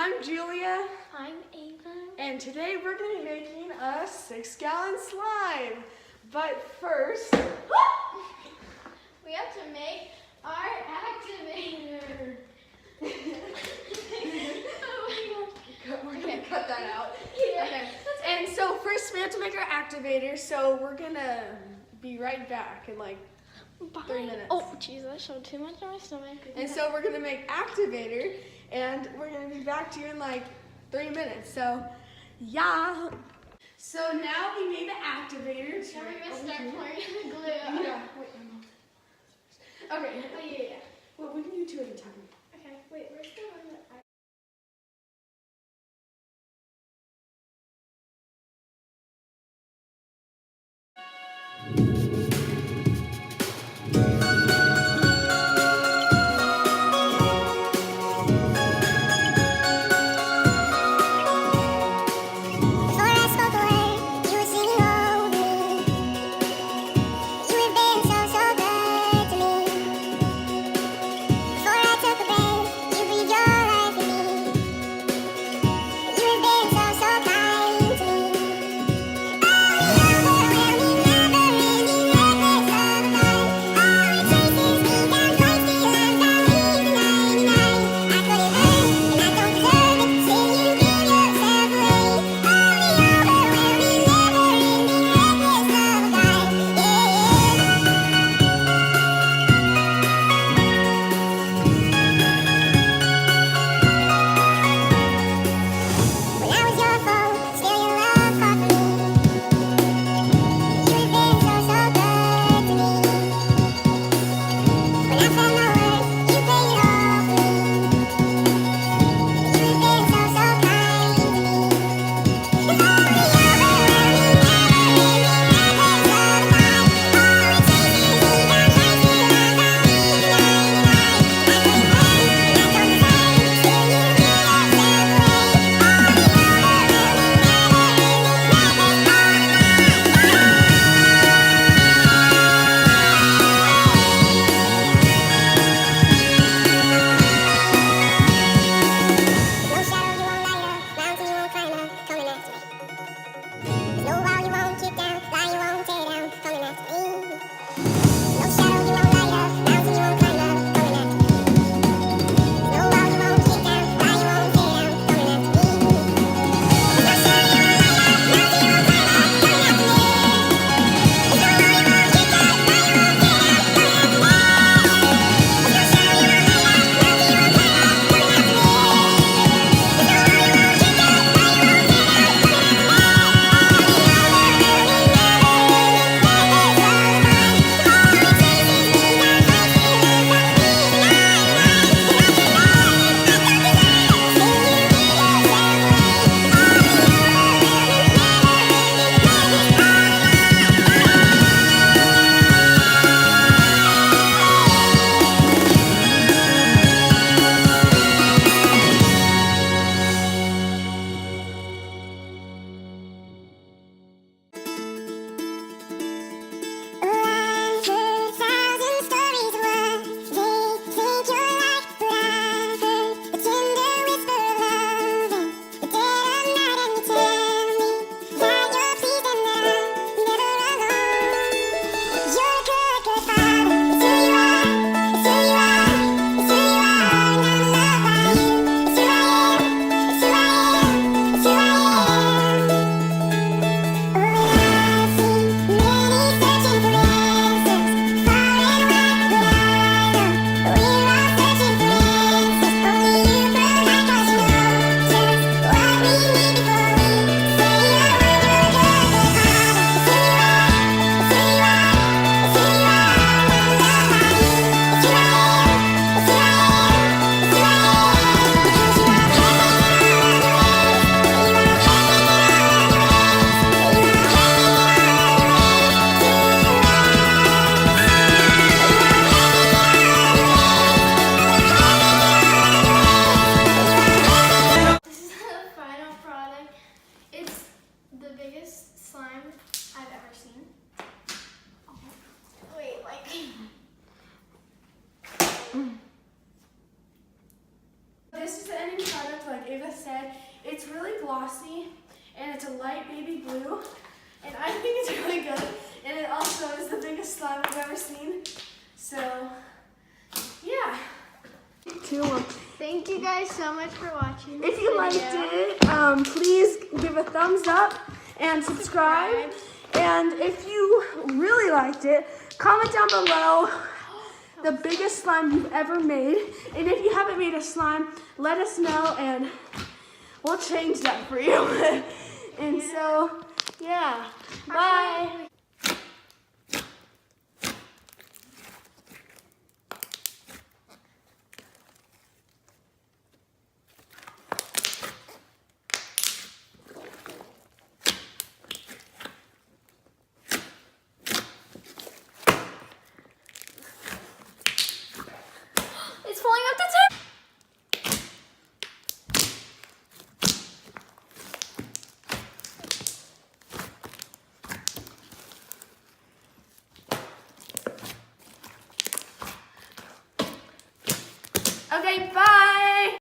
I'm Julia, I'm Ava. and today we're going to be making a 6-gallon slime. But first, We have to make our activator. Oh my gosh. we're going to cut that out. Yeah. Okay. And so first we have to make our activator, so we're going to be right back in like 3 minutes. Oh, jeez, I showed too much on my stomach. And so we're going to make activator, and we're going to be back to you in like 3 minutes. So, yeah. So now we made the activator. Now we're going to start pouring the glue. Yeah. Wait, okay. Oh, yeah. Well, we can do 2 at a time. Okay, wait, where's the one that I... Before I spoke a word, you were singing over me. You have been so, so good to me. Before I took a breath, like Ava said, it's really glossy and it's a light baby blue. And I think it's really good. And it also is the biggest slime I've ever seen. So, yeah. 2, 1. Thank you guys so much for watching. If you liked it, please give a thumbs up and subscribe. And if you really liked it, comment down below the biggest slime you've ever made. And if you haven't made a slime, let us know and we'll change that for you. And so, yeah. Bye. It's falling off the table. Okay, bye.